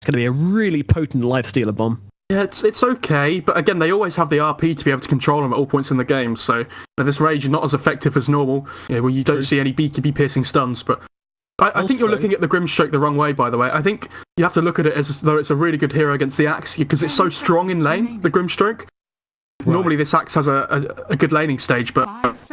going to be a really potent lifestealer bomb. Yeah, it's okay, but again, they always have the RP to be able to control them at all points in the game, so this rage is not as effective as normal, where you don't see any BKB piercing stuns, but I think you're looking at the Grimstroke the wrong way, by the way. I think you have to look at it as though it's a really good hero against the Axe, because it's so strong in lane, the Grimstroke. Right. Normally this Axe has a good laning stage, but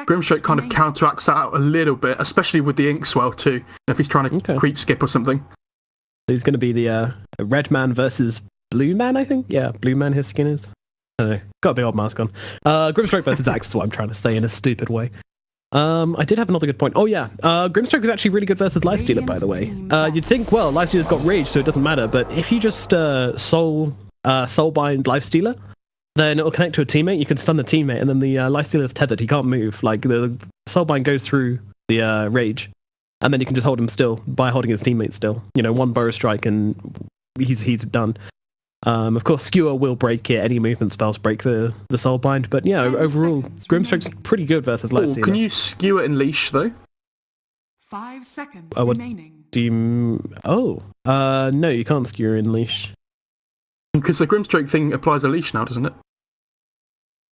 Grimstroke kind of counteracts that out a little bit, especially with the Inkswell too, if he's trying to creep skip or something. So he's going to be the red man versus blue man, I think? Yeah, blue man his skin is. I don't know. Got a big old mask on. Grimstroke versus Axe is what I'm trying to say in a stupid way. I did have another good point. Oh yeah, Grimstroke is actually really good versus Lifestealer, by the way. You'd think, well, Lifestealer's got rage, so it doesn't matter, but if you just soulbind Lifestealer, then it'll connect to a teammate, you can stun the teammate, and then the Lifestealer's tethered, he can't move. Like, the soulbind goes through the rage, and then you can just hold him still by holding his teammate still. You know, one burrow strike and he's done. Of course, Skewer will break it. Any movement spells break the soulbind. But yeah, overall, Grimstroke's pretty good versus Lifestealer. Can you Skewer in leash though? 5 seconds remaining. No, you can't Skewer in leash. Because the Grimstroke thing applies a leash now, doesn't it?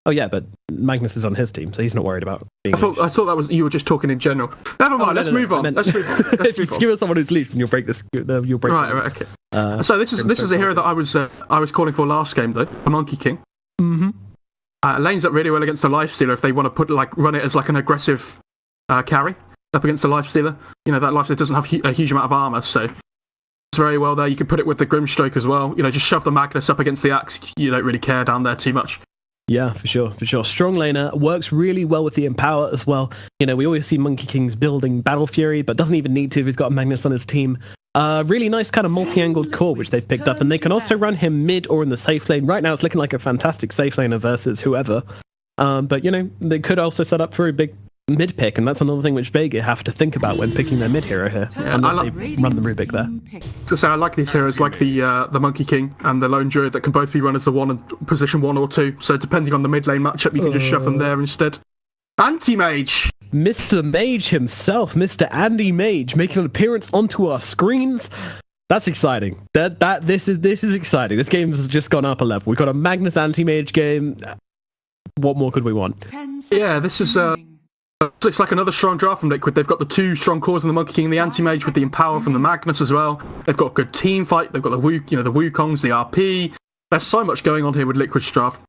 Oh yeah, but Magnus is on his team, so he's not worried about being I thought that was you were just talking in general. Never mind. Let's move on. Let's move on. If you skewer someone who's leash, then you'll break this. You'll break. Right. Okay. So this is a hero that I was calling for last game though, a Monkey King. Mm-hmm. Lanes up really well against the Lifestealer if they want to run it as like an aggressive carry up against the Lifestealer. You know, that Lifestealer doesn't have a huge amount of armor, so it's very well there. You can put it with the Grimstroke as well. You know, just shove the Magnus up against the Axe. You don't really care down there too much. Yeah, for sure. Strong laner, works really well with the Empower as well. You know, we always see Monkey Kings building Battle Fury, but doesn't even need to if he's got a Magnus on his team. Really nice kind of multi-angled core, which they've picked up, and they can also run him mid or in the safe lane. Right now it's looking like a fantastic safe laner versus whoever. But, you know, they could also set up for a big mid pick, and that's another thing which Vega have to think about when picking their mid hero here, unless they run the Rubik there. So I like these heroes like the Monkey King and the Lone Druid that can both be run as the position 1 or 2, so depending on the mid lane matchup you can just shove them there instead. Anti-Mage! Mr. Mage himself, Mr. Andy Mage, making an appearance onto our screens. That's exciting. This is exciting. This game has just gone up a level. We've got a Magnus Anti-Mage game. What more could we want? Yeah, this is looks like another strong draft from Liquid. They've got the 2 strong cores in the Monkey King and the Anti-Mage with the Empower from the Magnus as well. They've got a good team fight. They've got the the Wukongs, the RP. There's so much going on here with Liquid's draft.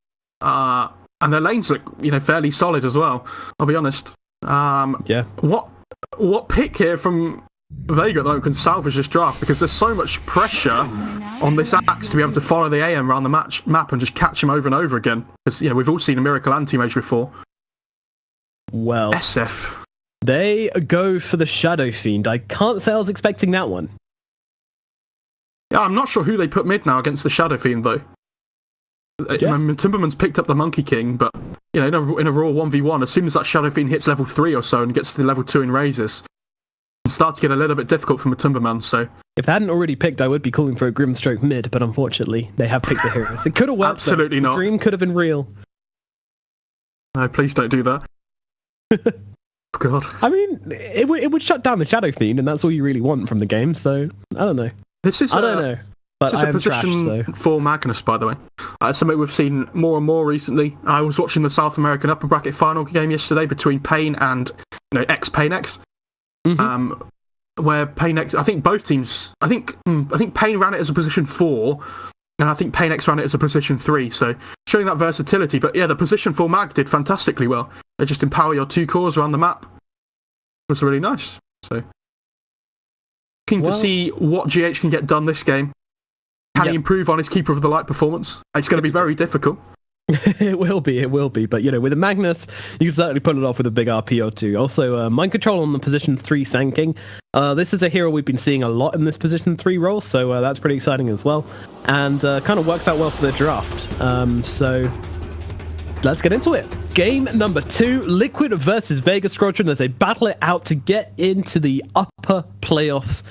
And their lanes look, fairly solid as well, I'll be honest. Yeah. What pick here from Vega though can salvage this draft, because there's so much pressure on this Axe to be able to follow the AM around the map and just catch him over and over again. Because, we've all seen a Miracle Anti-Mage before. Well, SF. They go for the Shadow Fiend. I can't say I was expecting that one. Yeah, I'm not sure who they put mid now against the Shadow Fiend, though. Yeah. Timberman's picked up the Monkey King, but, in a raw 1v1, as soon as that Shadow Fiend hits level 3 or so and gets to level 2 in raises, it starts to get a little bit difficult from a Timberman, so... If they hadn't already picked, I would be calling for a Grimstroke mid, but unfortunately, they have picked the heroes. It could have worked. Absolutely not. The dream could have been real. No, please don't do that. God. I mean, it would shut down the Shadow Fiend, and that's all you really want from the game, so I don't know. I don't know. But this is a position for Magnus, by the way. Something we've seen more and more recently. I was watching the South American upper bracket final game yesterday between Pain and ex-Pain-X. Where Pain-X, I think both teams, I think Pain ran it as a position 4, and I think Pain-X ran it as a position 3, so showing that versatility. But yeah, the position 4 Mag did fantastically well. They just empower your 2 cores around the map. It was really nice. So, looking to see what GH can get done this game. Can he improve on his Keeper of the Light performance? It's going to be very difficult. It will be, but with a Magnus, you can certainly pull it off with a big RP or 2. Also, Mind Control on the position 3 Sand King. This is a hero we've been seeing a lot in this position 3 role, so that's pretty exciting as well. And kind of works out well for the draft. So let's get into it. Game number 2, Liquid versus Vega Squadron as they battle it out to get into the upper playoffs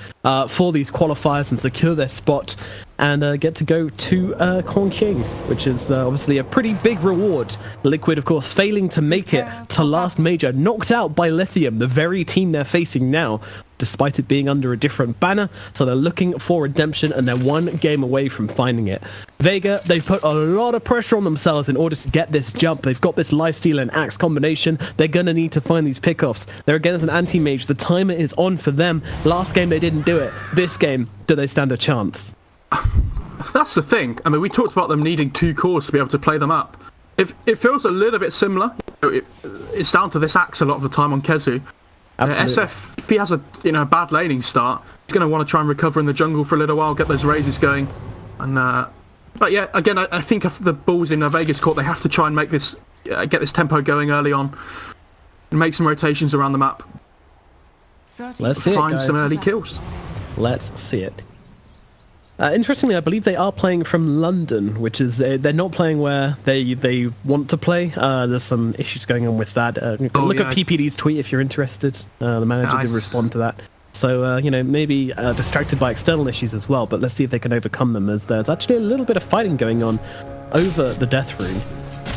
for these qualifiers and secure their spot and get to go to Chongqing, which is obviously a pretty big reward. Liquid, of course, failing to make it to last major, knocked out by Lithium, the very team they're facing now. despite it being under a different banner. So they're looking for redemption, and they're one game away from finding it. Vega, they've put a lot of pressure on themselves in order to get this jump. They've got this lifesteal and axe combination. They're going to need to find these pickoffs. They're against an anti-mage. The timer is on for them. Last game they didn't do it. This game, do they stand a chance? That's the thing. I mean, we talked about them needing 2 cores to be able to play them up. It feels a little bit similar. It's down to this axe a lot of the time on Kezu. SF, if he has a bad laning start, he's going to want to try and recover in the jungle for a little while, get those raises going. And but yeah, again, I think if the ball's in Vega's court, they have to try and make this get this tempo going early on and make some rotations around the map. Let's see it, find guys. some early kills. Let's see it. Interestingly, I believe they are playing from London, which is they're not playing where they want to play. There's some issues going on with that. Look at PPD's tweet if you're interested. The manager did respond to that. So, maybe distracted by external issues as well, but let's see if they can overcome them, as there's actually a little bit of fighting going on over the Death Rune.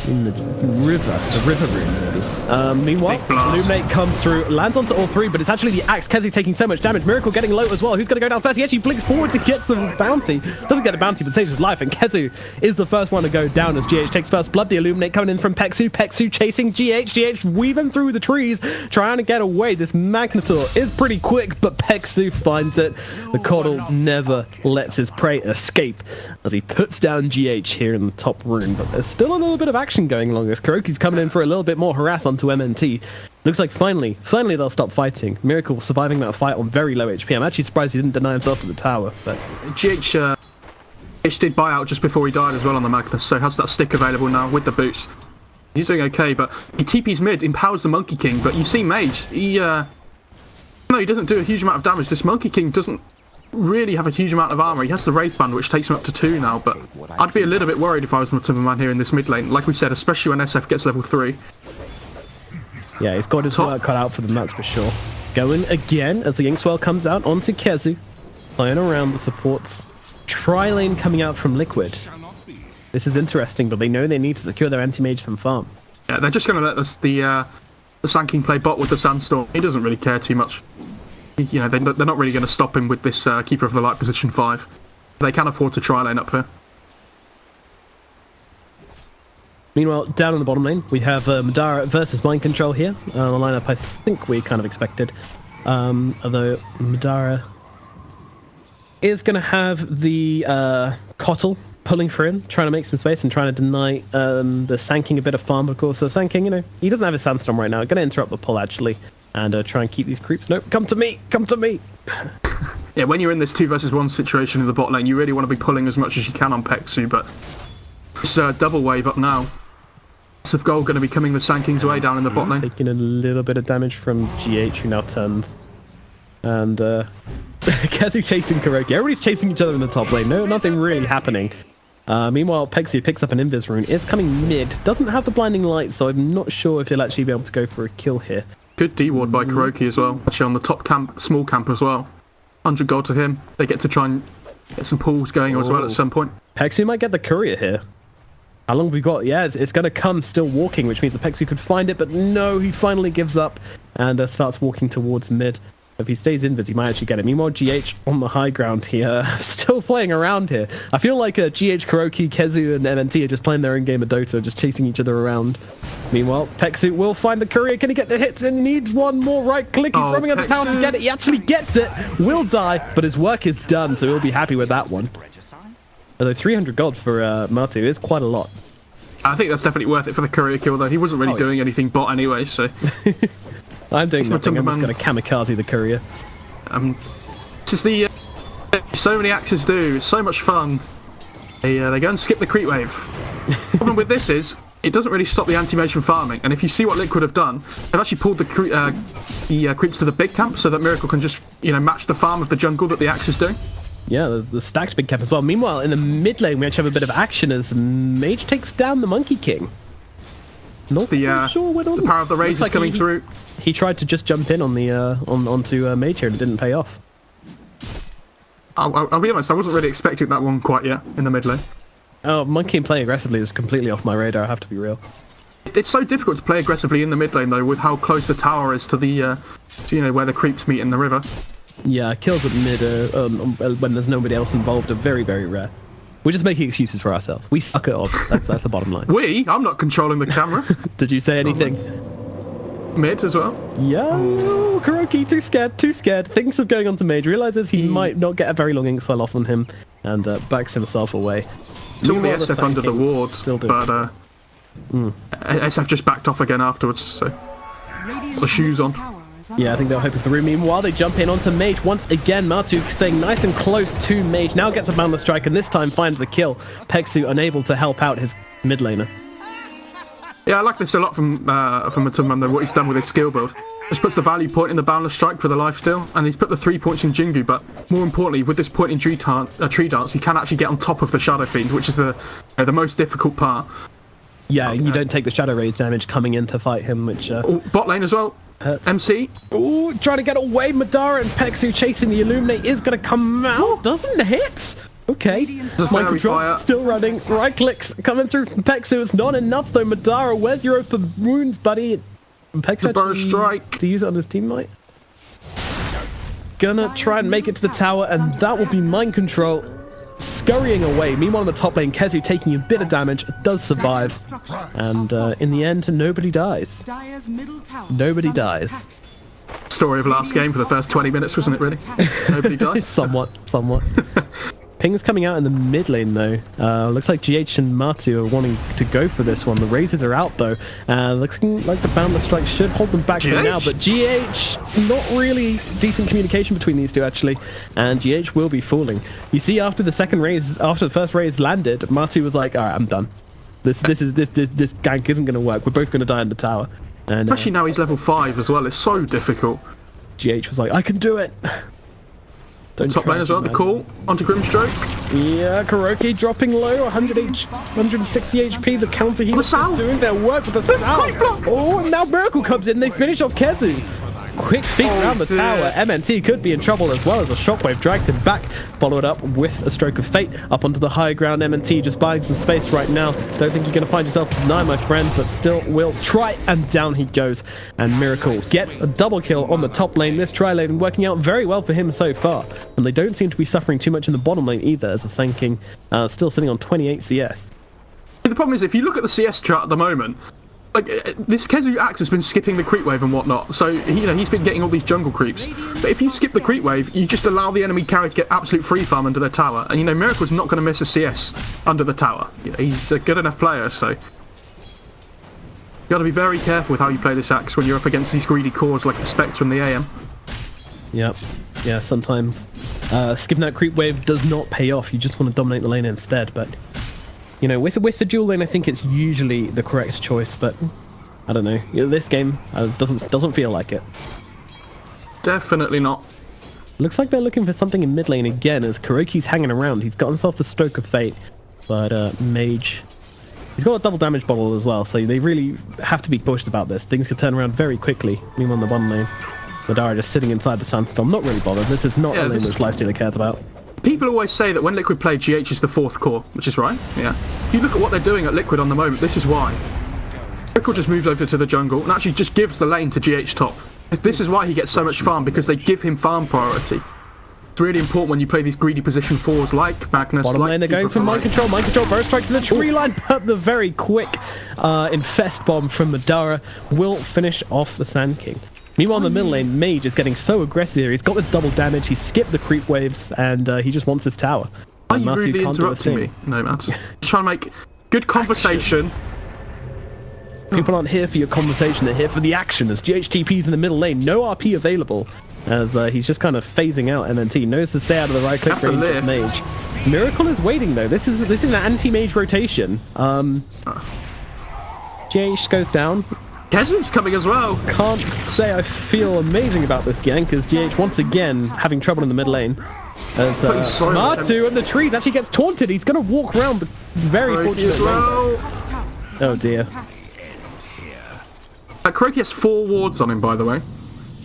In the river rune, maybe. Meanwhile, Illuminate comes through, lands onto all 3, but it's actually the axe. Kezu taking so much damage. Miracle getting low as well. Who's going to go down first? He actually blinks forward to get the bounty. Doesn't get a bounty, but saves his life. And Kezu is the first one to go down as GH takes first blood. The Illuminate coming in from Pexu. Pexu chasing GH. GH weaving through the trees, trying to get away. This Magnetor is pretty quick, but Pexu finds it. The Coddle never lets his prey escape as he puts down GH here in the top rune. But there's still a little bit of action going along as Kuroki's coming in for a little bit more harass onto MNT. Looks like finally they'll stop fighting. Miracle surviving that fight on very low HP. I'm actually surprised he didn't deny himself to the tower. But GH did buy out just before he died as well on the Magnus, so has that stick available now with the boots. He's doing okay, but he TP's mid, empowers the Monkey King, but you see Mage, he doesn't do a huge amount of damage. This Monkey King doesn't really have a huge amount of armor. He has the Wraith Band, which takes him up to 2 now, but I'd be a little bit worried if I was Timberman here in this mid lane. Like we said, especially when SF gets level 3. Yeah, he's got his work cut out for them, that's for sure. Going again as the Inkswell comes out onto Kezu, playing around the supports. Tri-lane coming out from Liquid. This is interesting, but they know they need to secure their anti-mage some farm. Yeah, they're just going to let the Sand King play bot with the Sandstorm. He doesn't really care too much. They're not really going to stop him with this Keeper of the Light position 5. They can afford to tri-lane up here. Meanwhile, down in the bottom lane, we have Madara versus Mind Control here. The lineup I think we kind of expected. Although Madara is going to have the Kotl pulling for him, trying to make some space and trying to deny the Sand King a bit of farm, of course. So Sand King, he doesn't have his Sandstorm right now. Going to interrupt the pull, actually. And try and keep these creeps. Nope, come to me! Come to me! Yeah, when you're in this 2 versus 1 situation in the bot lane, you really want to be pulling as much as you can on Pexu, but it's double wave up now. Of gold going to be coming the Sand King's way down in the bot lane. Taking a little bit of damage from GH, who now turns. And Kezu chasing Kuroki. Everybody's chasing each other in the top lane. No, nothing really happening. Meanwhile, Pexu picks up an Invis rune. Is coming mid. Doesn't have the blinding light, so I'm not sure if he'll actually be able to go for a kill here. Good D-ward by Kuroki as well. Actually on the top camp, small camp as well. 100 gold to him. They get to try and get some pulls going as well at some point. Pexu might get the courier here. How long have we got? Yeah, it's going to come still walking, which means that Pexu could find it, but no, he finally gives up and starts walking towards mid. If he stays invis, he might actually get it. Meanwhile, GH on the high ground here, still playing around here. I feel like GH, Kuroki, Kezu, and MNT are just playing their own game of Dota, just chasing each other around. Meanwhile, Pexu will find the courier. Can he get the hits? And needs one more right click. He's roaming at the tower to get it. He actually gets it. Will die, but his work is done, so he'll be happy with that one. Although 300 gold for Martu is quite a lot. I think that's definitely worth it for the courier kill, though. He wasn't really doing anything bot anyway, so... I'm doing nothing. I'm just going to kamikaze the courier. Just the... so many axes do. It's so much fun. They go and skip the creep wave. The problem with this is, it doesn't really stop the anti-mage from farming. And if you see what Liquid have done, they've actually pulled the creeps to the big camp so that Miracle can just, match the farm of the jungle that the axe is doing. Yeah, the stacked big camp as well. Meanwhile, in the mid lane, we actually have a bit of action as Mage takes down the Monkey King. Not sure what the power of the raise is coming through. He tried to just jump in on the onto Mage here and it didn't pay off. I'll be honest, I wasn't really expecting that one quite yet in the mid lane. Oh, Monkey King playing aggressively is completely off my radar, I have to be real. It's so difficult to play aggressively in the mid lane though, with how close the tower is to the, where the creeps meet in the river. Yeah, kills at mid when there's nobody else involved are very, very rare. We're just making excuses for ourselves. We suck at odds. That's the bottom line. I'm not controlling the camera. Did you say anything? Mid as well. Yeah, Kuroki, too scared. Thinks of going on to mage, realizes he might not get a very long ink swell off on him, and backs himself away. Took the SF under the ward, but SF just backed off again afterwards, so got the shoes on. Yeah, I think they were hoping for room. Meanwhile, they jump in onto Mage once again. Matu staying nice and close to Mage. Now gets a boundless strike and this time finds a kill. Peksu unable to help out his mid laner. Yeah, I like this a lot from Matumanda, what he's done with his skill build. Just puts the value point in the boundless strike for the lifesteal, and he's put the 3 points in Jingu, but more importantly, with this point in tree dance, he can actually get on top of the Shadow Fiend, which is the most difficult part. Yeah, you don't take the Shadow Raise damage coming in to fight him, which... bot lane as well. Hurts. MC. Ooh, trying to get away. Madara and Peksu chasing the Illuminate is going to come out. Doesn't hit. Okay. Mind control still running. Right clicks coming through from Peksu. It's not enough though. Madara, where's your open wounds, buddy? Peksu burst strike to use it on his teammate. Gonna try and make it to the tower, and that will be mind control. Scurrying away. Meanwhile, in the top lane, Kezu taking a bit of damage, does survive, and in the end, nobody dies. Nobody dies. Story of last game for the first 20 minutes, wasn't it, really? Nobody dies? Somewhat. Ping's coming out in the mid lane, though. Looks like GH and Matu are wanting to go for this one. The Razors are out, though. Looking like the Boundless Strike should hold them back for now, but GH, not really decent communication between these two, actually, and GH will be falling. You see, after the first raise landed, Matu was like, alright, I'm done. This gank isn't going to work. We're both going to die in the tower. And, especially now he's level 5 as well. It's so difficult. GH was like, I can do it. Top lane as well, the call onto Grimstroke. Yeah, Kuroki dropping low, 160 HP. The counter healers doing their work with the Sal. Oh, and now Miracle comes in. They finish off Kezu. Quick feet around the tower. MNT could be in trouble as well as a shockwave drags him back. Followed up with a stroke of fate up onto the high ground. MNT just buying some space right now. Don't think you're going to find yourself denied, my friend, but still will try, and down he goes. And Miracle gets a double kill on the top lane. This tri-lane working out very well for him so far. And they don't seem to be suffering too much in the bottom lane either, as the Sand King still sitting on 28 CS. The problem is, if you look at the CS chart at the moment, like this Kezu Axe has been skipping the creep wave and whatnot, so he's been getting all these jungle creeps. But if you skip the creep wave, you just allow the enemy carry to get absolute free farm under their tower, and Miracle's not going to miss a CS under the tower. He's a good enough player, so you got to be very careful with how you play this Axe when you're up against these greedy cores like the Spectre and the AM. Yep. Yeah, sometimes skipping that creep wave does not pay off. You just want to dominate the lane instead, but with the dual lane, I think it's usually the correct choice, but I don't know. This game doesn't feel like it. Definitely not. Looks like they're looking for something in mid lane again, as Kuroki's hanging around. He's got himself the Stroke of Fate, but Mage, he's got a double damage bottle as well, so they really have to be cautious about this. Things could turn around very quickly. Meanwhile, on the bottom lane, Madara just sitting inside the Sandstorm, not really bothered. This is not a lane which Lifestealer cares about. People always say that when Liquid play, GH is the 4th core, which is right, yeah. If you look at what they're doing at Liquid on the moment, this is why. Liquid just moves over to the jungle and actually just gives the lane to GH top. This is why he gets so much farm, because they give him farm priority. It's really important when you play these greedy position 4s like Magnus. Bottom lane, they're going for mind control. Mind control, burst strike to the tree line, but the very quick Infest Bomb from Madara will finish off the Sand King. Meanwhile, in the middle lane, Mage is getting so aggressive here. He's got this double damage, he skipped the creep waves, and he just wants his tower. Are you rudely interrupting me? No, Matt. Trying to make good conversation. People aren't here for your conversation, they're here for the action, as GHTP's in the middle lane. No RP available, as he's just kind of phasing out MNT. Knows to stay out of the right click range of Mage. Miracle is waiting, though. This is an anti-Mage rotation. GH goes down. Kezu's coming as well. Can't say I feel amazing about this gank, as GH once again having trouble in the mid lane. As Matu and the trees actually gets taunted. He's going to walk around, but very fortunate. Oh dear. Kuroki has 4 wards on him, by the way.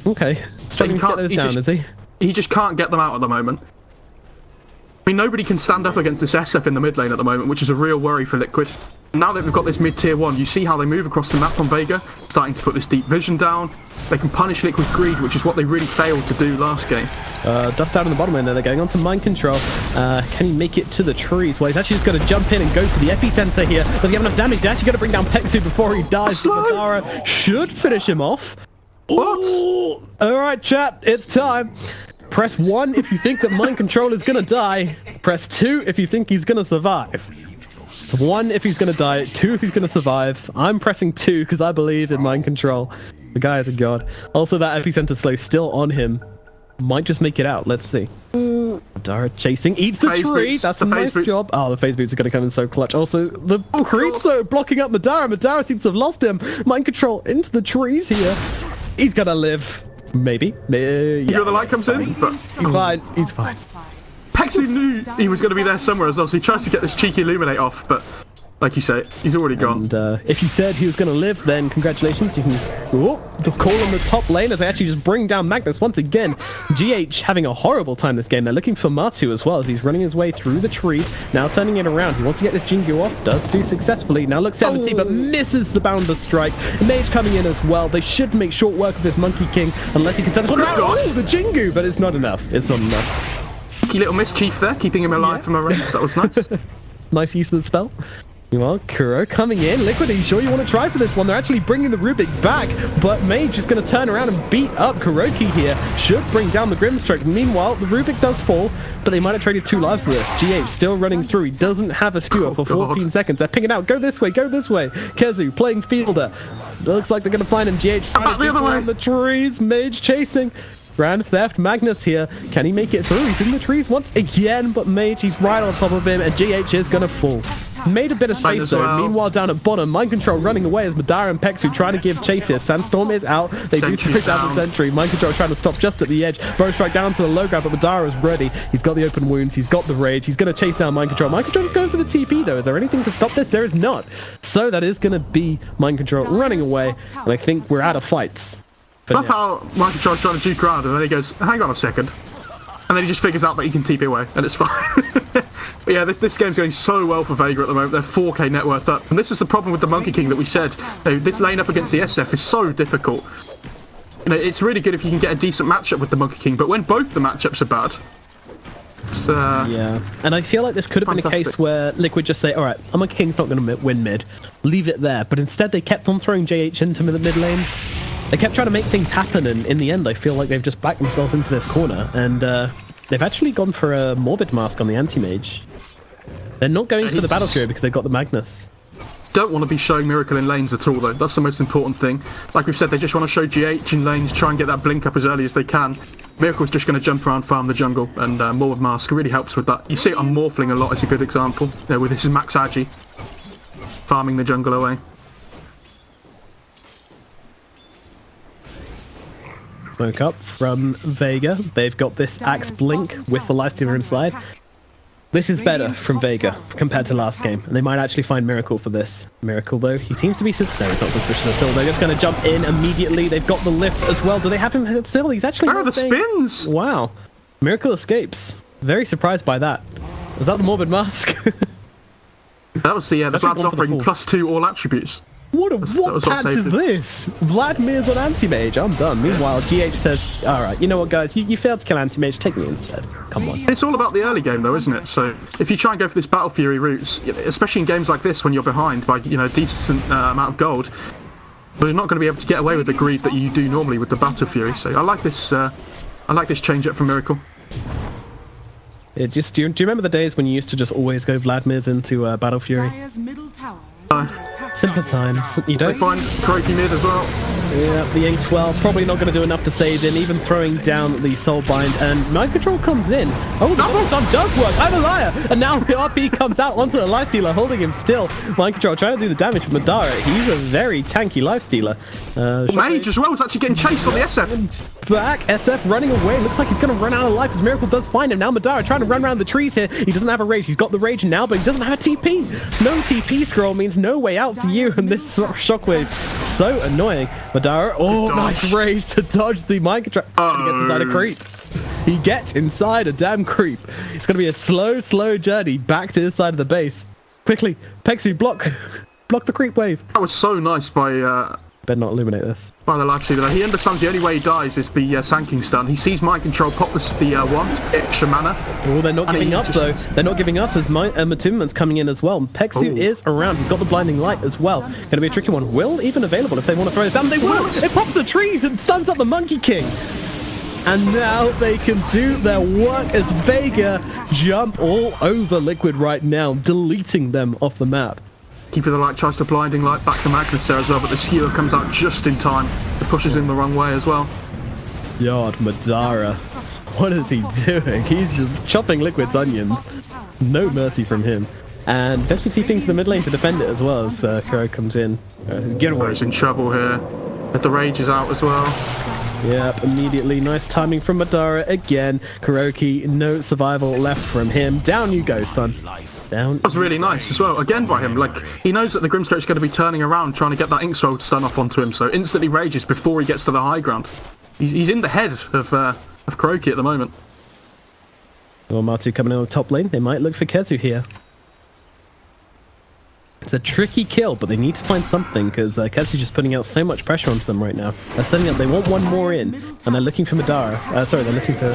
Okay. Struggling to get those down, is he? He just can't get them out at the moment. I mean, nobody can stand up against this SF in the mid lane at the moment, which is a real worry for Liquid. Now that we've got this mid-tier 1, you see how they move across the map on Vega, starting to put this deep vision down. They can punish Liquid Greed, which is what they really failed to do last game. Dust out in the bottom lane there. They're going on to mind control. Can he make it to the trees? Well, he's actually just going to jump in and go for the epicenter here. Does he have enough damage? He's actually going to bring down Pexu before he dies. Madara should finish him off. What? Ooh. All right, chat, it's time. Press 1 if you think that mind control is going to die. Press 2 if you think he's going to survive. So 1 if he's going to die, 2 if he's going to survive. I'm pressing 2 because I believe in mind control. The guy is a god. Also, that epicenter slow still on him. Might just make it out. Let's see. Madara chasing. Eats the tree. That's a nice job. Oh, the phase boots are going to come in so clutch. Also, the creep so blocking up Madara. Madara seems to have lost him. Mind control into the trees here. He's going to live. Maybe. Yeah. The light comes in, but he's fine. He's fine. Pexu knew he was going to be there somewhere as well, so he tries to get this cheeky Illuminate off, but like you say, he's already gone. And if you said he was going to live, then congratulations. You can the call on the top lane as they actually just bring down Magnus once again. GH having a horrible time this game. They're looking for Matu as well as he's running his way through the tree. Now turning it around. He wants to get this Jingu off. Does do successfully. Now looks at the team, but misses the Boundless Strike. Mage coming in as well. They should make short work of this Monkey King unless he can turn this one out. Oh, the Jingu, but it's not enough. It's not enough. Cheeky little mischief there, keeping him alive from a race. That was nice. Nice use of the spell. Meanwhile, Kuro coming in. Liquid, are you sure you want to try for this one? They're actually bringing the Rubik back, but Mage is going to turn around and beat up Kuroki here. Should bring down the Grimstroke. Meanwhile, the Rubik does fall, but they might have traded 2 lives for this. GH still running through. He doesn't have a Stewart for 14 seconds. They're picking out. Go this way, go this way. Kezu playing fielder. Looks like they're going to find him. GH trying to keep around the trees. Mage chasing. Grand Theft Magnus here. Can he make it through? He's in the trees once again, but Mage, he's right on top of him, and GH is going to fall. Made a bit of space though. Well. Meanwhile, down at bottom, Mind Control running away as Madara and Pexu trying to give chase here. Sandstorm is out. They do take down the sentry. Mind Control trying to stop just at the edge. Bow strike down to the low ground, but Madara is ready. He's got the open wounds. He's got the rage. He's going to chase down Mind Control. Mind Control is going for the TP though. Is there anything to stop this? There is not. So that is going to be Mind Control running away, and I think we're out of fights. Love how Mind Control's trying to juke around, and then he goes, hang on a second. And then he just figures out that he can TP away, and it's fine. But yeah, this game's going so well for Vega at the moment. They're 4k net worth up. And this is the problem with the Monkey King that we said. This lane up against the SF is so difficult. You know, it's really good if you can get a decent matchup with the Monkey King, but when both the matchups are bad, it's, yeah, and I feel like this could have been a case where Liquid just say, alright, the Monkey King's not going to win mid. Leave it there. But instead they kept on throwing JH into the mid lane. They kept trying to make things happen, and in the end I feel like they've just backed themselves into this corner, and they've actually gone for a Morbid Mask on the anti-mage. They're not going for the Battle Fury because they've got the Magnus. Don't want to be showing Miracle in lanes at all though. That's the most important thing. Like we've said, they just want to show GH in lanes, try and get that blink up as early as they can. Miracle's just going to jump around, farm the jungle, and Morbid Mask really helps with that. You see it on Morphling a lot as a good example, with this Max Agi farming the jungle away. Smoke up from Vega. They've got this Axe Blink with the Lifestealer inside. This is better from Vega compared to last game, and they might actually find Miracle for this. Miracle though, he seems to be... No, he's not suspicious at all. They're just going to jump in immediately. They've got the lift as well. Do they have him still? He's actually... Oh, the spins! Wow. Miracle escapes. Very surprised by that. Was that the Morbid Mask? That was the Vlad's offering +2 all attributes. What patch is this? Vladimir's on anti-mage. I'm done. Meanwhile, GH says, alright, you know what guys, you failed to kill anti-mage, take me instead. Come on. It's all about the early game though, isn't it? So if you try and go for this Battle Fury route, especially in games like this when you're behind by a decent amount of gold, but you're not going to be able to get away with the greed that you do normally with the Battle Fury. So I like this change up from Miracle. Do you remember the days when you used to just always go Vladimir's into Battle Fury? Simple times. You don't find Kuroki mid as well. Yeah, the Inkswell probably not going to do enough to save him, even throwing down the Soulbind, and Mind Control comes in. Oh, the double stun does work. I'm a liar. And now the RP comes out onto the Lifestealer, holding him still. Mind Control trying to do the damage with Madara. He's a very tanky Lifestealer. Mage as well is actually getting chased on the SF. Back, SF running away. Looks like he's going to run out of life as Miracle does find him. Now Madara trying to run around the trees here. He doesn't have a rage. He's got the rage now, but he doesn't have a TP. No TP scroll means no way out for you, and this shockwave so annoying. Madara, nice rage to dodge the Mind Control. He gets inside a creep. He gets inside a damn creep. It's going to be a slow journey back to this side of the base. Quickly, Pexu, block the creep wave. That was so nice by Better not illuminate this. the life stealer. He understands the only way he dies is the Sanking stun. He sees mind control, pop the wand, extra mana. Oh, they're not giving up though. They're not giving up as Matumman's coming in as well. Pexu is around. He's got the blinding light as well. Going to be a tricky one. Will even available if they want to throw it down. They will. It pops the trees and stuns up the Monkey King. And now they can do their work as Vega jump all over Liquid right now, deleting them off the map. Keeper of the Light tries to blinding light back to Magnus there as well, but the skewer comes out just in time. It pushes him the wrong way as well. God, Madara. What is he doing? He's just chopping Liquid's onions. No mercy from him. And he's actually TPing to the mid lane to defend it as well as Kuro comes in. Get away. He's in trouble here. The rage is out as well. Yep, immediately. Nice timing from Madara again. Kuroki, no survival left from him. Down you go, son. Down. That was really nice as well, again by him. Like, he knows that the Grimstroke's going to be turning around trying to get that Ink Sword stun off onto him, so instantly rages before he gets to the high ground. He's in the head of Kuroki at the moment. Well, Matu coming in on the top lane. They might look for Kezu here. It's a tricky kill, but they need to find something because Kezu's just putting out so much pressure onto them right now. They're setting up, they want one more in, and they're looking for Madara. Sorry, they're looking for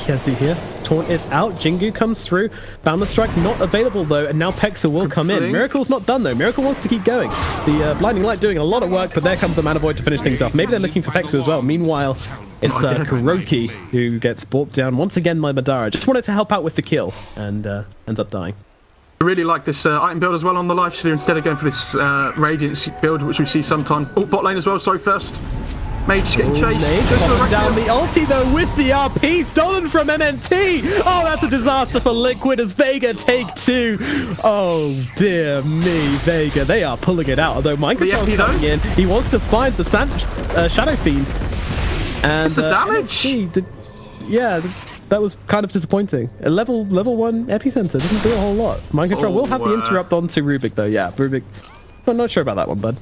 Kezu here. Taunt is out, Jingu comes through. Boundless Strike not available though, and now Pexa will come in. Miracle's not done though, Miracle wants to keep going. The Blinding Light doing a lot of work, but there comes the Mana Void to finish things off. Maybe they're looking for Pexa as well. Meanwhile, it's Kuroki who gets brought down once again by Madara. Just wanted to help out with the kill, and ends up dying. I really like this item build as well on the life stealer instead of going for this Radiance build, which we see sometimes. Oh, bot lane as well, sorry, first. Mage is getting chased. Mage down the ulti though with the RP stolen from MNT. Oh, that's a disaster for Liquid as Vega take two. Oh dear me, Vega. They are pulling it out. Although Mind Control's coming in. He wants to find the Shadow Fiend. And it's the damage. That was kind of disappointing. A level 1 epicenter doesn't do a whole lot. Mind Control will have the interrupt onto Rubik though. Yeah, Rubik. I'm not sure about that one, bud.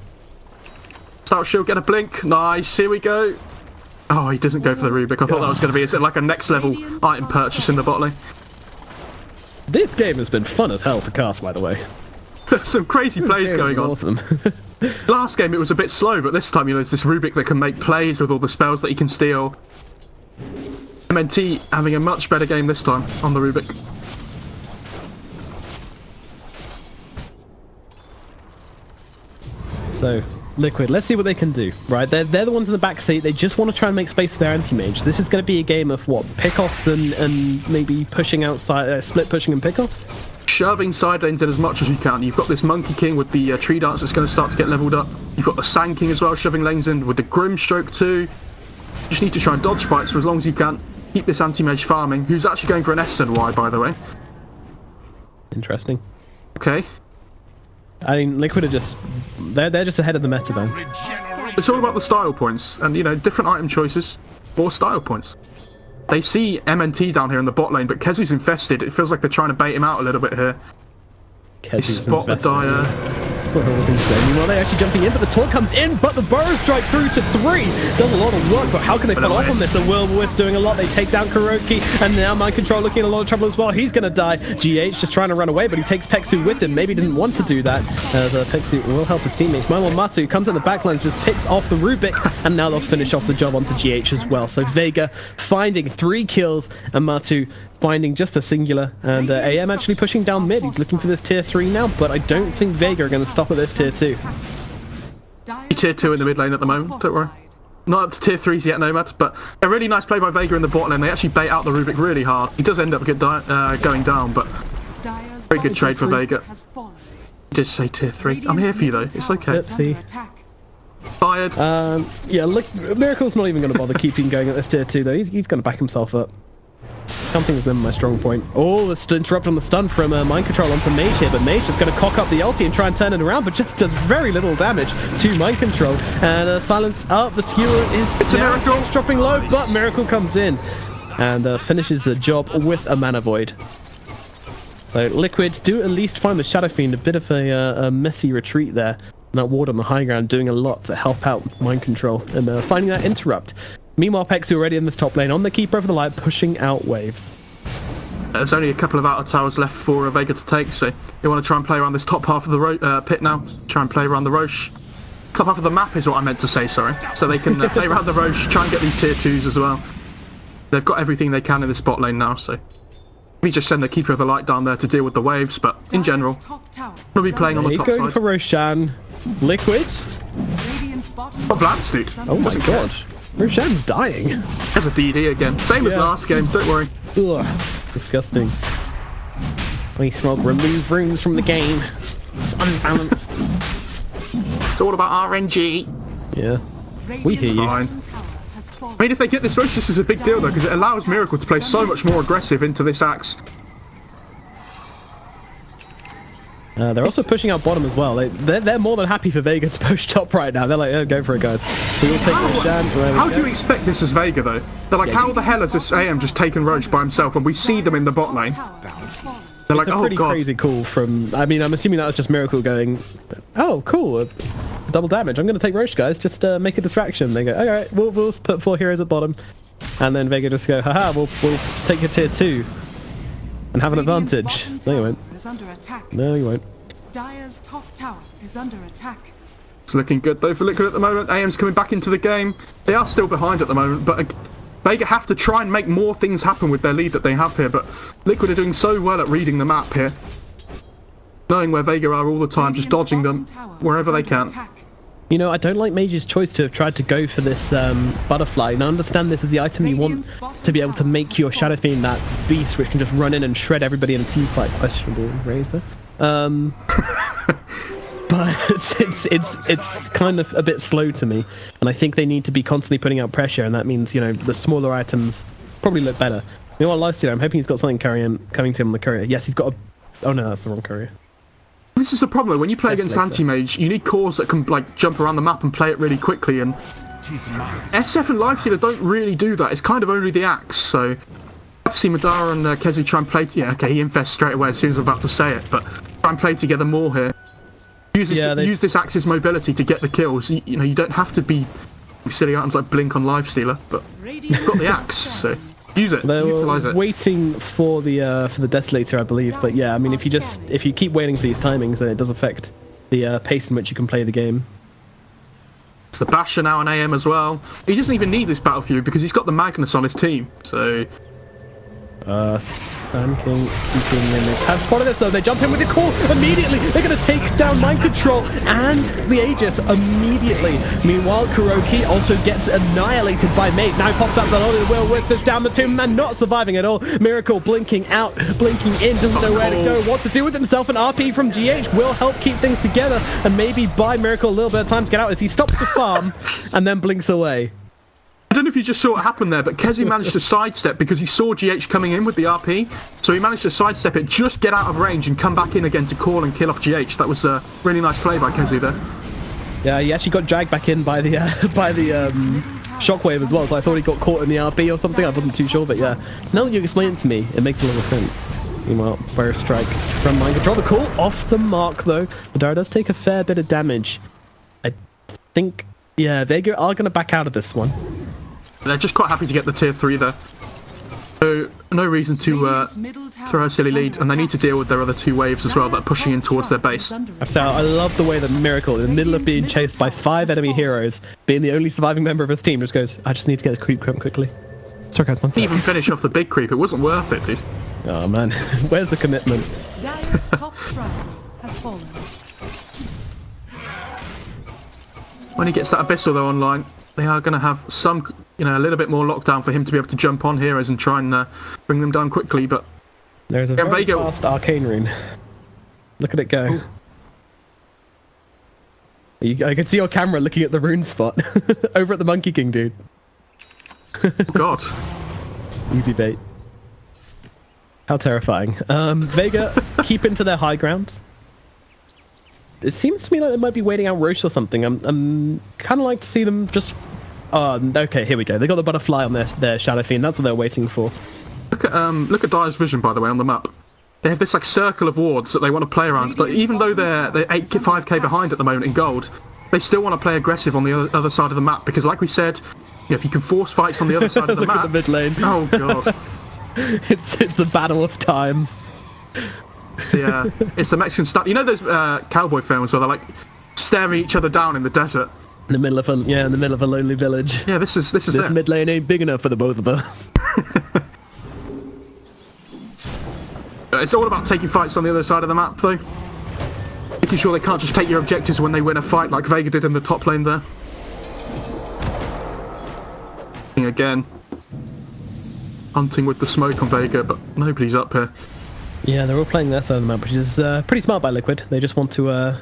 Start shield, get a blink. Nice, here we go. Oh, he doesn't go for the Rubik. I thought that was going to be like a next level item purchase in the bot lane. This game has been fun as hell to cast, by the way. Some crazy plays going on. Awesome. Last game it was a bit slow, but this time, there's this Rubik that can make plays with all the spells that he can steal. MNT having a much better game this time on the Rubik. So, Liquid, let's see what they can do, right? They're the ones in the back seat. They just want to try and make space for their anti-mage. This is going to be a game of, what, pick-offs and maybe pushing outside, split pushing and pick-offs? Shoving side lanes in as much as you can. You've got this Monkey King with the Tree Dance that's going to start to get leveled up. You've got the Sand King as well, shoving lanes in with the Grimstroke too. You just need to try and dodge fights for as long as you can. Keep this anti-mage farming, who's actually going for an SNY, by the way. Interesting. Okay. I mean, Liquid are just... They're just ahead of the meta, man. It's all about the style points, and, different item choices for style points. They see MNT down here in the bot lane, but Kezu's infested. It feels like they're trying to bait him out a little bit here. Kezu's spot the Dire. Meanwhile, they're actually jumping in, but the taunt comes in, but the Burrow Strike through to 3. Does a lot of work, but how can they follow up on this? The Will-O-Wisp doing a lot. They take down Kuroki, and now Mind Control looking in a lot of trouble as well. He's going to die. GH just trying to run away, but he takes Pexu with him. Maybe didn't want to do that, as Pexu will help his teammates. Meanwhile, Matu comes in the backline, just picks off the Rubik, and now they'll finish off the job onto GH as well. So Vega finding 3 kills, and Matu finding just a singular, and AM actually pushing down mid. He's looking for this tier 3 now, but I don't think Vega are going to stop at this tier 2. Tier 2 in the mid lane at the moment, don't worry. Not up to tier 3s yet, Nomad, but a really nice play by Vega in the bot lane. They actually bait out the Rubik really hard. He does end up going down, but very good trade for Vega. He did say tier 3. I'm here for you though, it's okay. Let's see. Fired. Yeah, look, Miracle's not even going to bother keeping going at this tier 2 though. He's going to back himself up. Something was never my strong point. Oh, it's interrupt on the stun from Mind Control onto Mage here, but Mage is going to cock up the ulti and try and turn it around, but just does very little damage to Mind Control. And silenced up, the skewer is Miracle dropping low, but Miracle comes in and finishes the job with a Mana Void. So Liquid do at least find the Shadow Fiend, a bit of a messy retreat there. And that ward on the high ground doing a lot to help out Mind Control and finding that interrupt. Meanwhile, Pexu already in this top lane on the Keeper of the Light, pushing out waves. There's only a couple of outer towers left for Vega to take, so they want to try and play around this top half of the pit now. Try and play around the Roche. Top half of the map is what I meant to say, sorry. So they can play around the Roche, try and get these tier 2s as well. They've got everything they can in the spot lane now, so we just send the Keeper of the Light down there to deal with the waves, but in general, we'll be playing on the top side. Going for Roshan. Liquid. Oh, Vlad's dude. Oh my god. Roshan's dying. There's a DD again. Same as last game, don't worry. Ugh, disgusting. Please smoke, remove runes from the game. It's unbalanced. It's all about RNG. Yeah. We hear you. Fine. I mean, if they get this Roche, this is a big deal though, because it allows Miracle to play so much more aggressive into this Axe. They're also pushing out bottom as well. They're more than happy for Vega to push top right now. They're like, oh, go for it, guys. We will take Roshan. How do you expect this as Vega though? They're like, how the hell has this AM just taken Roche by himself when we see them in the bot lane? They're like, it's a pretty crazy call from... I mean, I'm assuming that was just Miracle going, oh, cool, double damage. I'm going to take Roche, guys. Just make a distraction. They go, all right, we'll put 4 heroes at bottom. And then Vega just go, haha, we'll take your tier 2 and have an advantage. No, you won't. No, you won't. Dire's top tower is under attack. It's looking good though for Liquid at the moment. AM's coming back into the game. They are still behind at the moment, but Vega have to try and make more things happen with their lead that they have here, but Liquid are doing so well at reading the map here. Knowing where Vega are all the time, just dodging them wherever they can. You know, I don't like Mage's choice to have tried to go for this butterfly. Now, I understand this is the item you want to be able to make your Shadow Fiend that beast which can just run in and shred everybody in a team fight. Questionable raise there. But it's kind of a bit slow to me, and I think they need to be constantly putting out pressure, and that means, you know, the smaller items probably look better. You know what, Lifestealer, I'm hoping he's got something coming to him on the courier. Yes, he's got a... Oh no, that's the wrong courier. This is the problem, when you play against anti-mage, you need cores that can like jump around the map and play it really quickly, and SF and Lifestealer don't really do that. It's kind of only the Axe, so I see Madara and Kezu try and play... Yeah, okay, he infests straight away as soon as I'm about to say it, but try and play together more here. Use this Axe's mobility to get the kills. You know, you don't have to be silly items like Blink on Lifestealer, but you've got the Axe, so use it, utilize it. Waiting for the Desolator, I believe, but yeah, I mean, if you keep waiting for these timings, then it does affect the pace in which you can play the game. It's the Basher now on AM as well. He doesn't even need this Battle Fury because he's got the Magnus on his team, so... Sand King keeping image. Have spotted this though, they jump in with the core immediately. They're going to take down Mind Control and the Aegis immediately. Meanwhile, Kuroki also gets annihilated by Mate. Now pops up the Lord of the Will with this down the tomb, man, not surviving at all. Miracle blinking out, blinking in, doesn't know where to go, what to do with himself, and RP from GH will help keep things together and maybe buy Miracle a little bit of time to get out as he stops the farm and then blinks away. I don't know if you just saw what happened there, but Kezu managed to sidestep because he saw GH coming in with the RP, so he managed to sidestep it, just get out of range and come back in again to call and kill off GH. That was a really nice play by Kezu there. Yeah, he actually got dragged back in by the shockwave as well, so I thought he got caught in the RP or something. I wasn't too sure, but yeah. Now that you explain it to me, it makes a lot of sense. Meanwhile, Burst Strike from Mind Control. The call off the mark though. Madara does take a fair bit of damage. I think, yeah, Vega are going to back out of this one. They're just quite happy to get the tier 3 there. So, no reason to throw a silly lead, and they need to deal with their other 2 waves as well that are pushing in towards their base. I love the way that Miracle, in the middle of being chased by 5 enemy heroes, being the only surviving member of his team, just goes, I just need to get this creep quickly. Sorry guys, one sec. Even finish off the big creep, it wasn't worth it, dude. Oh man, where's the commitment? Dire's top throne has fallen. When he gets that Abyssal though online, they are going to have some, you know, a little bit more lockdown for him to be able to jump on heroes and try and bring them down quickly, but... There's a very fast Arcane Rune. Look at it go. I can see your camera looking at the rune spot. Over at the Monkey King, dude. Oh god. Easy bait. How terrifying. Vega keep into their high ground. It seems to me like they might be waiting out Roche or something. I'm kind of like to see them just... okay, here we go. They got the butterfly on their Shadow Fiend. That's what they're waiting for. Look at Dire's vision, by the way, on the map. They have this like circle of wards that they want to play around. But even though they're 5k behind at the moment in gold, they still want to play aggressive on the other side of the map. Because like we said, you know, if you can force fights on the other side of the map... Look at the mid lane. Oh god. It's the battle of times. It's the Mexican stuff. You know those cowboy films where they're like staring each other down in the desert? In the middle of a lonely village. Yeah, this is This it. mid lane ain't big enough for the both of us. It's all about taking fights on the other side of the map, though. Making sure they can't just take your objectives when they win a fight, like Vega did in the top lane there. Again, hunting with the smoke on Vega, but nobody's up here. Yeah, they're all playing their side of the map, which is pretty smart by Liquid. They just want to,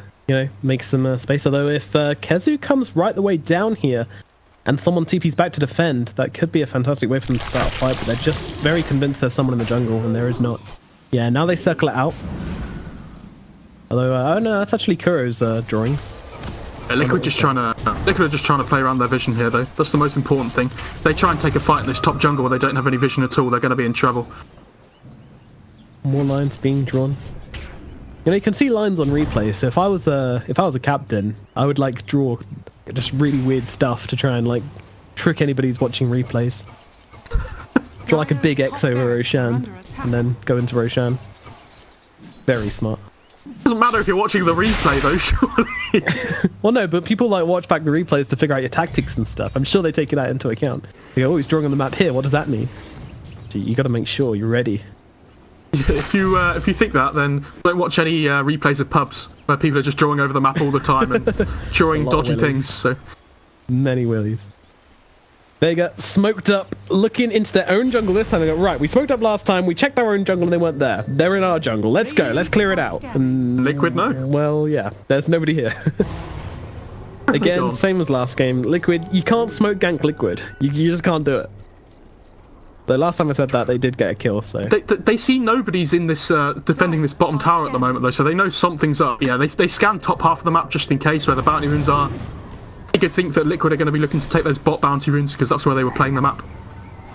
make some space. Although if Kezu comes right the way down here, and someone TP's back to defend, that could be a fantastic way for them to start a fight. But they're just very convinced there's someone in the jungle, and there is not. Yeah, now they circle it out. Although, oh no, that's actually Kuro's drawings. Liquid are just trying to play around their vision here, though. That's the most important thing. They try and take a fight in this top jungle where they don't have any vision at all. They're going to be in trouble. More lines being drawn. You can see lines on replay. So if I was a captain, I would like draw just really weird stuff to try and like trick anybody who's watching replays. Draw like a big X over Roshan, and then go into Roshan. Very smart. Doesn't matter if you're watching the replay, though, surely. Well, no, but people like watch back the replays to figure out your tactics and stuff. I'm sure they take that into account. They go, oh, he's drawing on the map here. What does that mean? So you got to make sure you're ready. If you think that, then don't watch any replays of pubs where people are just drawing over the map all the time and drawing dodgy things. So many willies. Vega smoked up, looking into their own jungle this time. They go, right, we smoked up last time, we checked our own jungle and they weren't there. They're in our jungle. Let's go, let's clear it out. And, Liquid, no? Well, yeah, there's nobody here. Again, same as last game. Liquid, you can't smoke gank Liquid. You just can't do it. The last time I said that, they did get a kill, so... They see nobody's in this, defending this bottom tower at the moment, though, so they know something's up. Yeah, they scan top half of the map just in case where the bounty runes are. You could think that Liquid are going to be looking to take those bot bounty runes because that's where they were playing the map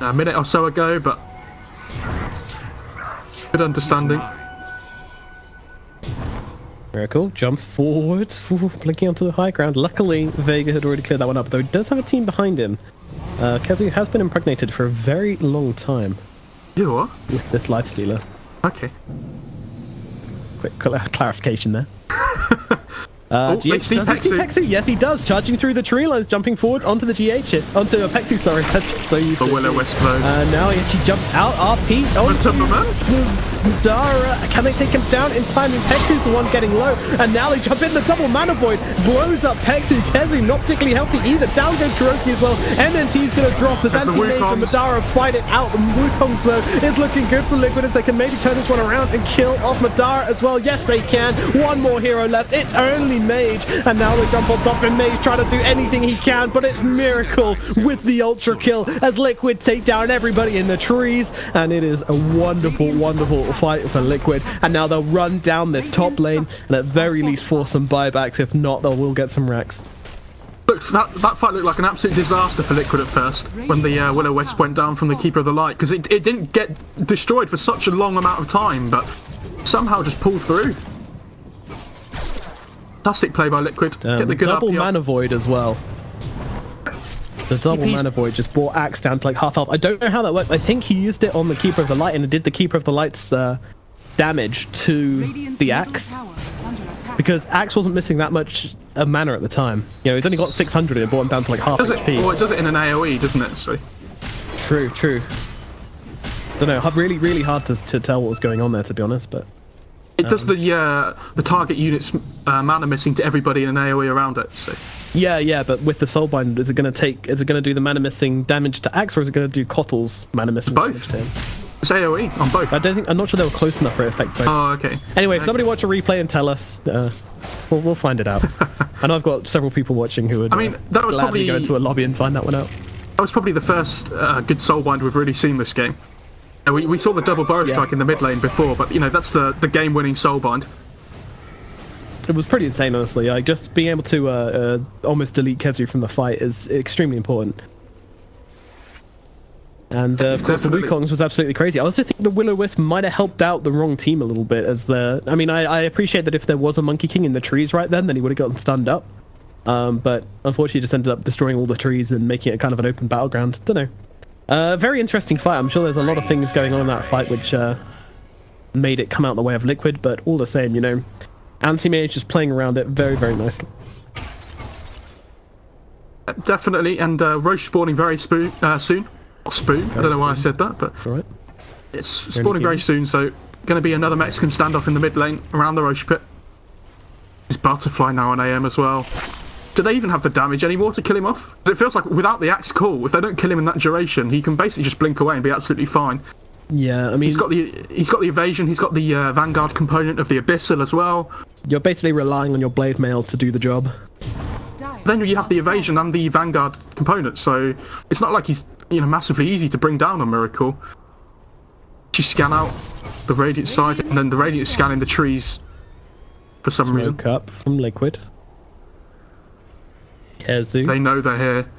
a minute or so ago, but... Good understanding. Miracle jumps forwards, blinking onto the high ground. Luckily, Vega had already cleared that one up, though he does have a team behind him. Kezu has been impregnated for a very long time. You are? With this lifestealer. Okay. Quick clarification there. Does he see Pexu? Yes, he does. Charging through the tree lines, jumping forwards onto the GH, onto Pexu, sorry. That's just so used to. The Will-O-Wisp mode. Now he actually jumps out, RP. Madara, can they take him down in time? And Pexu's the one getting low. And now they jump in, the double mana void blows up Pexu. Kezu not particularly healthy either. Down goes Kuroki as well. MNT's going to drop as anti-mage and Madara fight it out. And Wukong's though is looking good for Liquid as they can maybe turn this one around and kill off Madara as well. Yes, they can. One more hero left. It's only Mage, and now they jump on top of Mage, trying to do anything he can, but it's Miracle with the ultra kill as Liquid take down everybody in the trees, and it is a wonderful, wonderful fight for Liquid. And now they'll run down this top lane and at very least force some buybacks. If not, they will get some racks. Look, that fight looked like an absolute disaster for Liquid at first when the Will-O-Wisp went down from the Keeper of the Light, because it didn't get destroyed for such a long amount of time, but somehow just pulled through. Fantastic play by Liquid. Get the good double RP mana off. void as well. The double mana void just brought Axe down to like half health. I don't know how that worked. I think he used it on the Keeper of the Light and it did the Keeper of the Light's damage to the Axe. Because Axe wasn't missing that much mana at the time. You know, he's only got 600 and it brought him down to like half HP. Well, it does it in an AoE, doesn't it? So. True. Don't know. Really, really hard to tell what was going on there, to be honest. But it does the target unit's mana missing to everybody in an AoE around it. So. Yeah, but with the Soulbind, is it going to do the mana missing damage to Axe, or is it going to do Kotal's mana missing damage to him? It's AoE on both. I'm not sure they were close enough for it to affect both. Oh, okay. Anyway, if somebody watch a replay and tell us, we'll find it out. I know I've got several people watching who would that was gladly probably go into a lobby and find that one out. That was probably the first good Soulbind we've really seen this game. We saw the double burrow strike in the mid lane before, but you know that's the game-winning Soulbind. It was pretty insane, honestly. Like just being able to almost delete Kezu from the fight is extremely important. And of course, the Wukong's was absolutely crazy. I also think the Will-O-Wisp might have helped out the wrong team a little bit. I appreciate that if there was a Monkey King in the trees right then he would have gotten stunned up. But unfortunately, just ended up destroying all the trees and making it kind of an open battleground. Don't know. Very interesting fight. I'm sure there's a lot of things going on in that fight which made it come out the way of Liquid, but all the same, you know, Anti-Mage just playing around it very, very nicely. Definitely, and Roche spawning very soon. Spoon. I don't know why I said that, but That's all right. it's spawning very soon, so going to be another Mexican standoff in the mid lane around the Roche pit. Is Butterfly now on AM as well? Do they even have the damage anymore to kill him off? It feels like without the axe call, if they don't kill him in that duration, he can basically just blink away and be absolutely fine. Yeah, I mean, he's got the evasion, he's got the Vanguard component of the Abyssal as well. You're basically relying on your blade mail to do the job. Then you have the evasion and the Vanguard component, so it's not like he's, you know, massively easy to bring down on Miracle. You scan out the Radiant side, and then the Radiant is scanning the trees for some reason. Smoke up from Liquid. Kezu. They know they're here.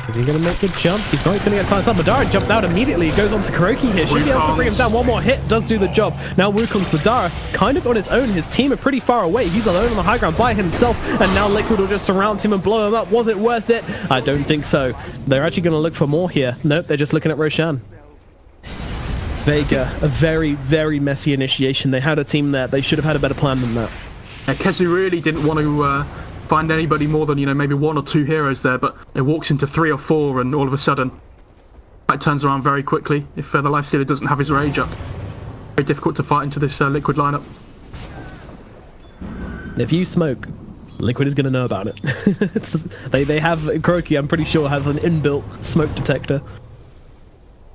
Is he going to make the jump? He's not going to get time up. Madara jumps out immediately. He goes on to Kuroki here. Should be able to bring him down. One more hit does do the job. Now Wukong's Madara kind of on his own. His team are pretty far away. He's alone on the high ground by himself. And now Liquid will just surround him and blow him up. Was it worth it? I don't think so. They're actually going to look for more here. Nope, they're just looking at Roshan. Vega, a very, very messy initiation. They had a team there. They should have had a better plan than that. Kezu really didn't want to find anybody more than, you know, maybe one or two heroes there, but it walks into 3 or 4, and all of a sudden it turns around very quickly if the Lifestealer doesn't have his rage up. Very difficult to fight into this Liquid lineup. If you smoke, Liquid is going to know about it. They have, Kuroki I'm pretty sure has an inbuilt smoke detector.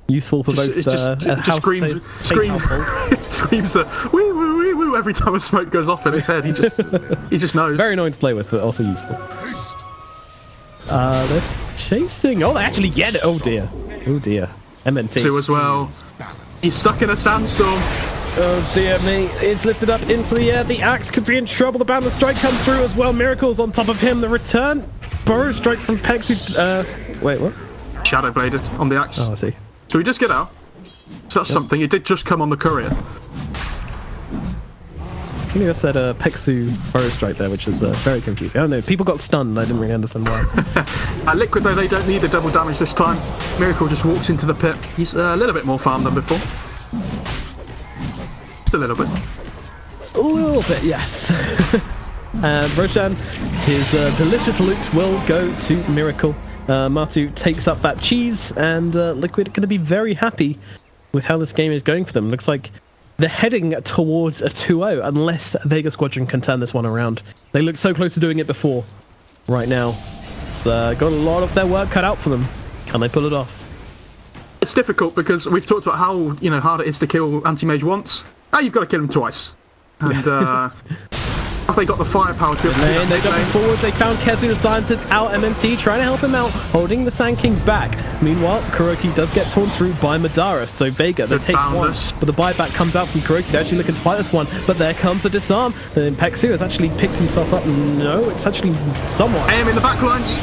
Useful for both just screams the woo woo woo woo every time a smoke goes off in his head. He just knows. Very annoying to play with, but also useful. They're chasing. Oh, they actually get it. Oh dear. Oh dear. MNT. 2 as well. He's stuck in a sandstorm. Oh dear me. It's lifted up into the air. The axe could be in trouble. The Boundless Strike comes through as well. Miracle's on top of him. The return. Burrow Strike from Pexu. Wait, what? Shadow Bladed on the axe. Oh, I see. So he just get out. So that's something. It did just come on the courier. I think I said Pexu Burrow Strike there, which is very confusing. I don't know. People got stunned. I didn't really understand why. At Liquid, though, they don't need the double damage this time. Miracle just walks into the pit. He's a little bit more farmed than before. Just a little bit. A little bit, yes. And Roshan, his delicious loot will go to Miracle. Matu takes up that cheese, and Liquid are going to be very happy with how this game is going for them. Looks like they're heading towards a 2-0 unless Vega Squadron can turn this one around. They look so close to doing it before. Right now, it's got a lot of their work cut out for them. Can they pull it off? It's difficult because we've talked about how, you know, hard it is to kill Anti-Mage once. Now you've got to kill him twice. And have they got the firepower to... And they're jumping forward. They found Kezu, the scientist, out. MMT trying to help him out, holding the Sand King back. Meanwhile, Kuroki does get torn through by Madara. So Vega, they take one, but the buyback comes out from Kuroki. They're actually looking to fight this one, but there comes the disarm. Then Pexu has actually picked himself up. No, it's actually someone. AM in the back lines.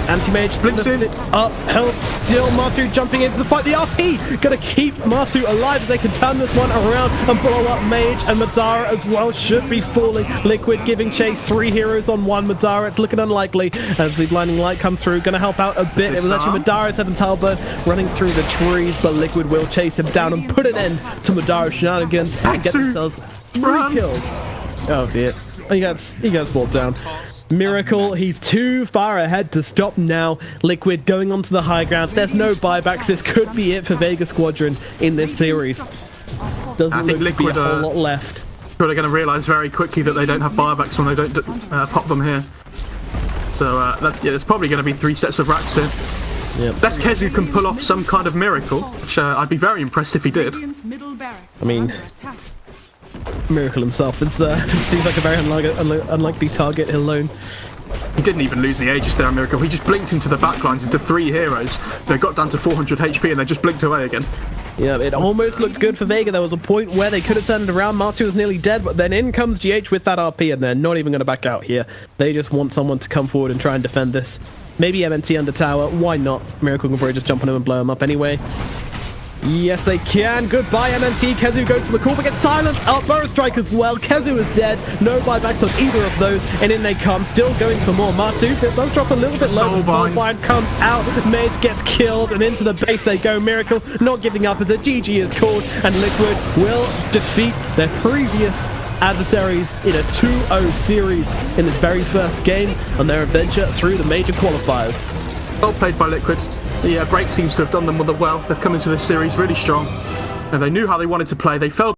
Anti-Mage blinks in. Up, held still. Matu jumping into the fight. The RP gonna keep Matu alive as they can turn this one around and blow up Mage, and Madara as well should be falling. Liquid giving chase. 3 heroes on 1. Madara, it's looking unlikely as the blinding light comes through. Gonna help out a bit. It was actually Madara's Heaven's Halberd running through the trees, but Liquid will chase him down and put an end to Madara's shenanigans and get themselves 3 kills. Oh dear. He gets brought down. Miracle, he's too far ahead to stop now. Liquid going onto the high ground. There's no buybacks. This could be it for Vega Squadron in this series. Doesn't look to be a whole lot left. But they're going to realise very quickly that they don't have buybacks when they don't pop them here. So yeah, there's probably going to be 3 sets of racks here. Yep. Unless Kezu can pull off some kind of miracle, which I'd be very impressed if he did. I mean, Miracle himself seems like a very unlikely target alone. He didn't even lose the Aegis there on Miracle. He just blinked into the backlines into 3 heroes. They got down to 400 HP and they just blinked away again. Yeah, it almost looked good for Vega. There was a point where they could have turned it around. Matu was nearly dead, but then in comes GH with that RP, and they're not even going to back out here. They just want someone to come forward and try and defend this. Maybe MNT under tower. Why not? Miracle can probably just jump on him and blow him up anyway. Yes, they can. Goodbye, MMT. Kezu goes for the call, but gets silenced. Burrow Strike as well. Kezu is dead. No buybacks on either of those. And in they come. Still going for more. Matsu, it does drop a little bit low. Soulbind comes out. Mage gets killed. And into the base they go. Miracle not giving up as a GG is called. And Liquid will defeat their previous adversaries in a 2-0 series in this very first game on their adventure through the major qualifiers. Well played by Liquid. The break seems to have done them well. They've come into this series really strong, and they knew how they wanted to play. They felt